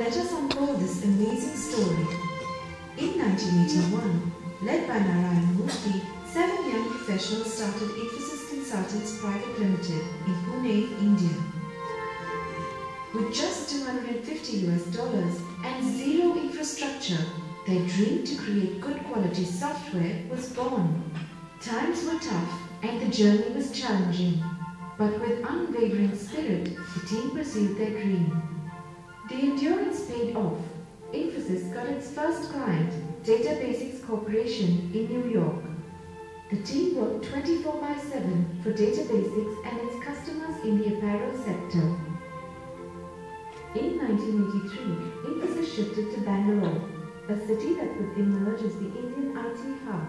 Let us unfold this amazing story. In 1981, led by Narayan Murthy, 7 young professionals started Infosys Consultants Private Limited in Pune, India. With just $250 and zero infrastructure, their dream to create good quality software was born. Times were tough and the journey was challenging, but with unwavering spirit, the team pursued their dream. The endurance paid off. Infosys got its first client, Data Basics Corporation in New York. The team worked 24/7 for Data Basics and its customers in the apparel sector. In 1983, Infosys shifted to Bangalore, a city that would emerge as the Indian IT hub.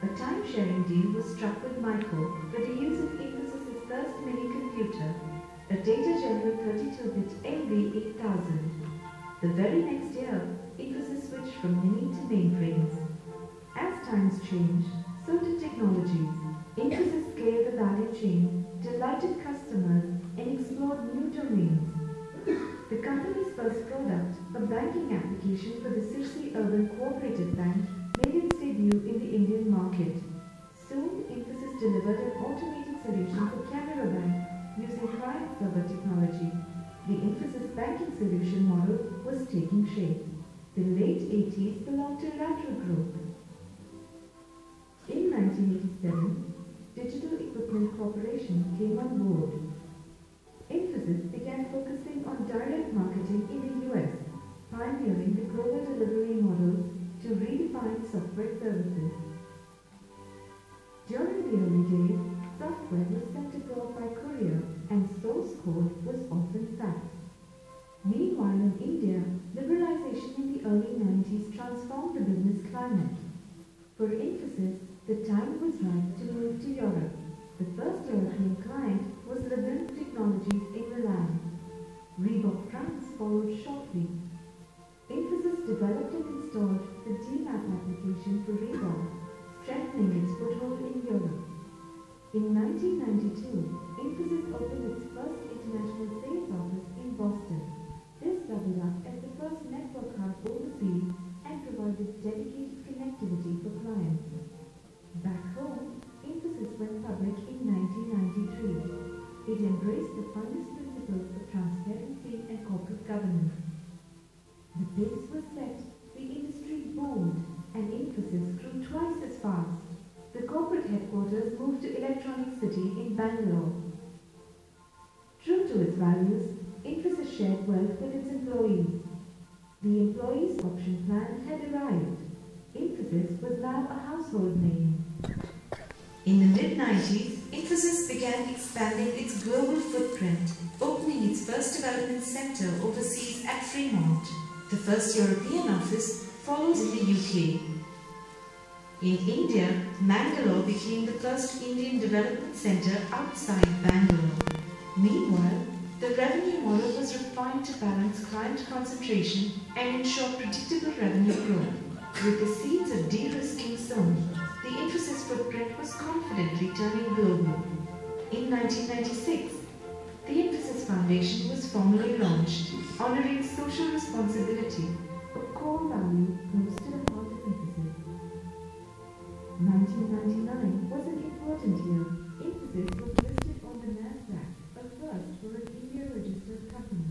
A time-sharing deal was struck with Micro for the use of Infosys' first mini-computer, a Data General 32-bit MV8000. The very next year, Infosys switched from mini to mainframes. As times changed, so did technologies. Infosys scaled the value chain, delighted customers, and explored new domains. The company's first product, a banking application for the Sirsi Urban Cooperative Bank, made its debut in the Indian market. Soon, Infosys delivered an automated solution for Canara Bank using client-server technology. The Infosys banking solution model was taking shape. The late 80s belonged to Lateral Group. In 1987, Digital Equipment Corporation came on board. Infosys began focusing on direct marketing in the US, pioneering the global delivery model to redefine software services. During the early days, software was sent abroad by courier and source code was often faxed. Meanwhile in India, liberalization in the early 90s transformed the business climate. For Infosys, the time was right to move to Europe. The first European client was Lebanon Technologies in Milan. Reebok France followed shortly. Infosys developed and installed the DMAP application for Reebok, strengthening its foothold in Europe. In 1992, Infosys opened its first international sales office in Boston. This doubled up as the first network hub overseas and provided dedicated connectivity for clients. Back home, Infosys went public in 1993. It embraced the finest principles of transparency and corporate governance. The pace was set, the industry boomed, and Infosys grew twice as fast. The corporate headquarters moved to Electronic City in Bangalore. True to its values, Infosys shared wealth with its employees. The employees' option plan had arrived. Infosys was now a household name. In the mid-90s, Infosys began expanding its global footprint, opening its first development center overseas at Fremont. The first European office follows in the UK. In India, Mangalore became the first Indian development center outside Bangalore. Meanwhile, the revenue model was refined to balance client concentration and ensure predictable revenue growth. With the seeds of de-risking sown, the Infosys footprint was confidently turning global. In 1996, the Infosys Foundation was formally launched, honoring social responsibility, a core value close to the heart of Infosys. 1999 was an important year. Infosys was listed on the NASDAQ, a first for an India-registered company.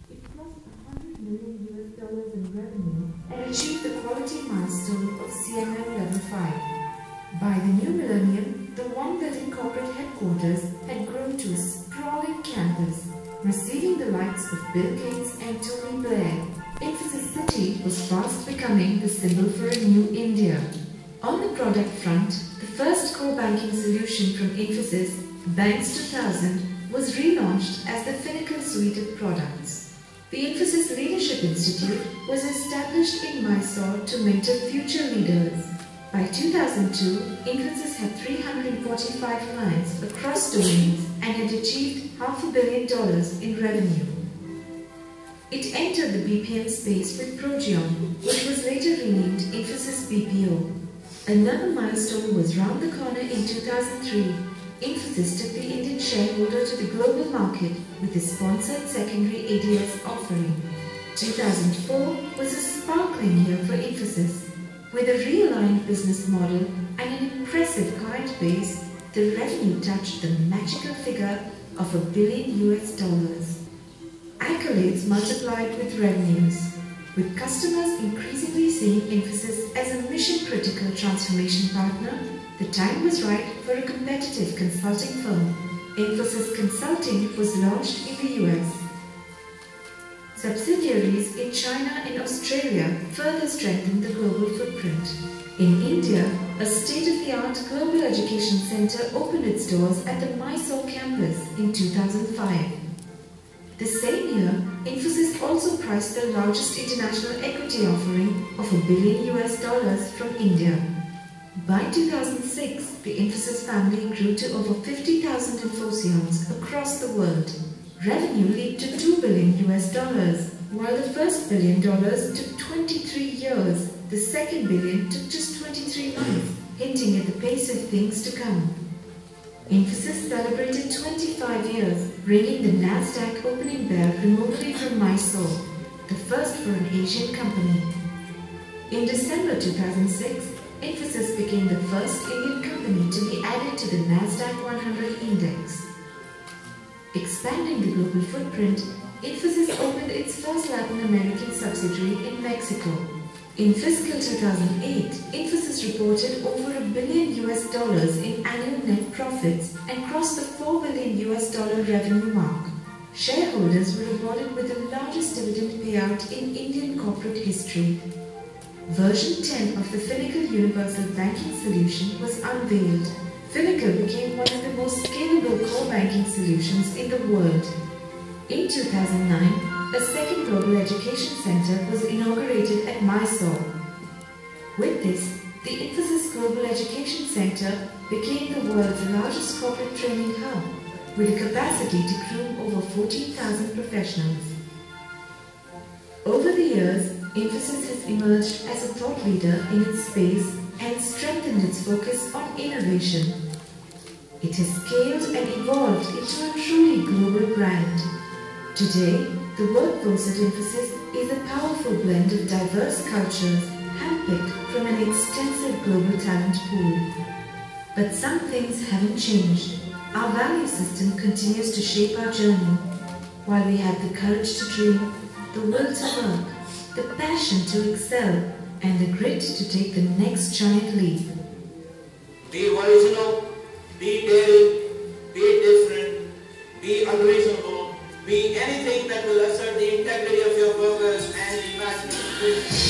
It crossed $100 million in revenue and achieved the quality milestone of CMM Level 5. By the new millennium, the one-building corporate headquarters had grown to a sprawling campus, receiving the likes of Bill Gates and Tony Blair. Infosys City was fast becoming the symbol for a new India. On the product front, the first core banking solution from Infosys, Banks 2000, was relaunched as the Finacle suite of products. The Infosys Leadership Institute was established in Mysore to mentor future leaders. By 2002, Infosys had 345 clients across domains and had achieved $500 million in revenue. It entered the BPM space with Progeon, which was later renamed Infosys BPO. Another milestone was round the corner in 2003. Infosys took the Indian shareholder to the global market with a sponsored secondary ADS offering. 2004 was a sparkling year for Infosys. With a realigned business model and an impressive client base, the revenue touched the magical figure of $1 billion. Accolades multiplied with revenues, with customers increasingly seeing Infosys as a mission-critical transformation partner. The time was right for a competitive consulting firm. Infosys Consulting was launched in the US. Subsidiaries in China and Australia further strengthened the global footprint. In India, a state-of-the-art global education center opened its doors at the Mysore campus in 2005. The same year, Infosys also priced the largest international equity offering of $1 billion from India. By 2006, the Infosys family grew to over 50,000 Infosians across the world. Revenue leaped to $2 billion, while the first $1 billion took 23 years. The second billion took just 23 months, hinting at the pace of things to come. Infosys celebrated 25 years, ringing the NASDAQ opening bell remotely from Mysore, the first for an Asian company. In December 2006, Infosys became the first Indian company to be added to the NASDAQ 100 index. Expanding the global footprint, Infosys opened its first Latin American subsidiary in Mexico. In fiscal 2008, Infosys reported over $1 billion in annual net profits and crossed the $4 billion revenue mark. Shareholders were rewarded with the largest dividend payout in Indian corporate history. Version 10 of the Finacle Universal Banking Solution was unveiled. Finacle became one of the most scalable core banking solutions in the world. In 2009, a second global education center was inaugurated at Mysore. With this, the Infosys Global Education Center became the world's largest corporate training hub, with a capacity to groom over 14,000 professionals. Over the years, Infosys has emerged as a thought leader in its space and strengthened its focus on innovation. It has scaled and evolved into a truly global brand. Today, the workforce at Infosys is a powerful blend of diverse cultures handpicked from an extensive global talent pool. But some things haven't changed. Our value system continues to shape our journey. While we have the courage to dream, the will to work, the passion to excel, and the grit to take the next giant leap. Be original, be daring, be different, be unreasonable, be anything that will assert the integrity of your workers and the imagination.